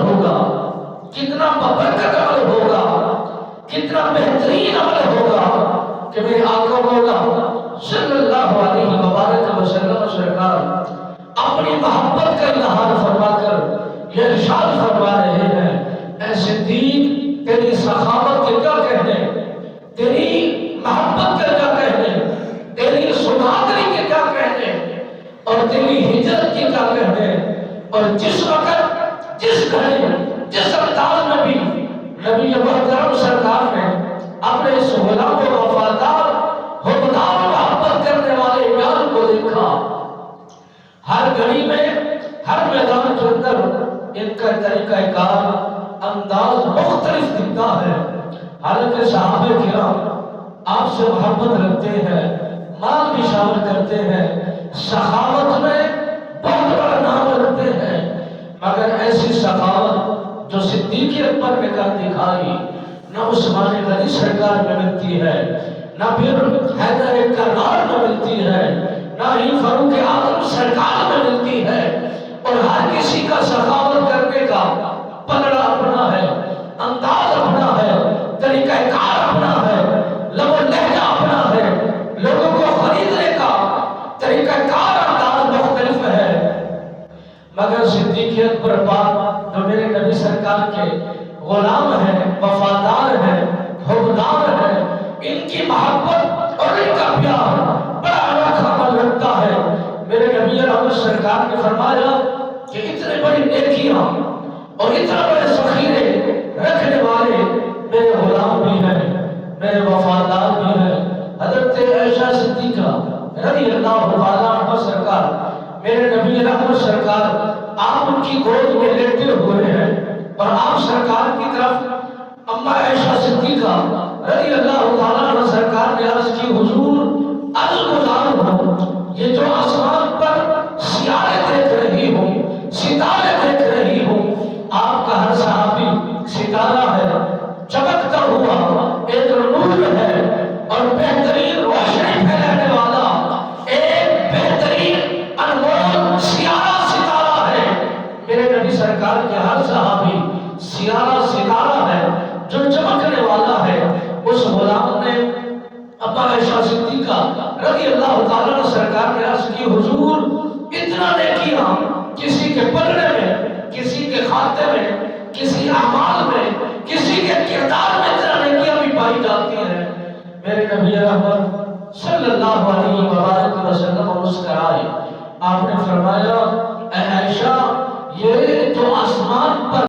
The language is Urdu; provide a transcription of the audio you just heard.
ہوگا، کتنا ببرکت عمل ہوگا، کتنا بہترین عمل ہوگا کہ میرے آقا مولا صلی اللہ علیہ وبارک وسلم سرکار اپنی محبت کا اظہار فرما کر یہ ارشاد فرما رہے ہیں، اے صدیق تیری سخاوت کے کیا کہنے، تیری محبت کے کیا کہنے، تیری سماگری کے کیا کہنے، اور تیری ہجرت کے کیا کہنے، اور جس وقت جس گھڑے جس انداز میں بھی نبی محترم سرکار نے اپنے اس غلام و وفادار حکمدار محبت کرنے والے پیار کو دیکھا، ہر گھڑی میں ہر میدان کے اندر ان کا طریقہ کار انداز مختلف دکھتا ہے۔ حالانکہ صحابہ کرام آپ سے محبت رکھتے ہیں، مال بھی شامل کرتے ہیں، سخاوت میں بہت بڑا نام رکھتے ہیں، مگر ایسی سخاوت جو صدیقیت پر نکال دکھائی نہ عثمان غنی سرکار میں ملتی ہے، نہ پھر حیدر کرار میں ملتی ہے، نہ ہی فاروق اعظم سرکار میں ملتی ہے۔ اور ہر کسی کا سخاوت کرنے کا پلڑا اپنا ہے، انداز اپنا ہے، طریقہ کار اپنا ہے، لب و لہجہ اپنا ہے، لوگوں کو خریدنے کا طریقہ کار انداز مختلف ہے، مگر صدیقیت پر بات جو میرے نبی سرکار کے غلام ہیں، وفادار ہیں، حکمدار ہیں، ان کی محبت اور ان کا پیار بڑا انوکھا عمل رکھتا ہے۔ میرے نبی رحمت سرکار نے فرمایا کہ اتنے بڑی نیکیاں اور اتنا بڑے ذخیرے رکھنے والے میرے غلام بھی ہیں، میرے وفادار بھی ہیں۔ حضرت عائشہ صدیقہ رضی اللہ تعالیٰ عنہ سرکار، میرے نبی رحمت سرکار آپ ان کی گود میں لیٹے ہوئے ہیں اور آپ سرکار کی طرف اما عائشہ صدیقہ رضی اللہ تعالیٰ عنہ سرکار نے عرض کی، حضور عرض گزار ہوں، یہ جو آسمان پر سیارے دیکھ رہی ہوں، ستارے دیکھ رہی ہوں، آپ کا ہر صحابی ستارہ ہے، چمکتا ہوا ایک نور ہے اور بہترین روشنی پھیلانے والا ایک بہترین انمول سیارہ ستارہ ہے۔ میرے نبی سرکار کے ہر صحابی سیارہ ستارہ ہے جو چمکنے والا ہے۔ اس غلام نے ابا عائشہ صدیقہ رضی اللہ تعالیٰ عنہ سرکار نے عرض کی، حضور اتنا نیکیاں کسی کے پلڑے میں، کسی کے کھاتے میں، کسی اعمال میں، کسی کے کردار میں اتنا نیکیاں بھی پائی جاتی ہیں۔ میرے نبی رحمت صلی اللہ علیہ وآلہ وسلم مسکرائے، آپ نے فرمایا، اے عائشہ یہ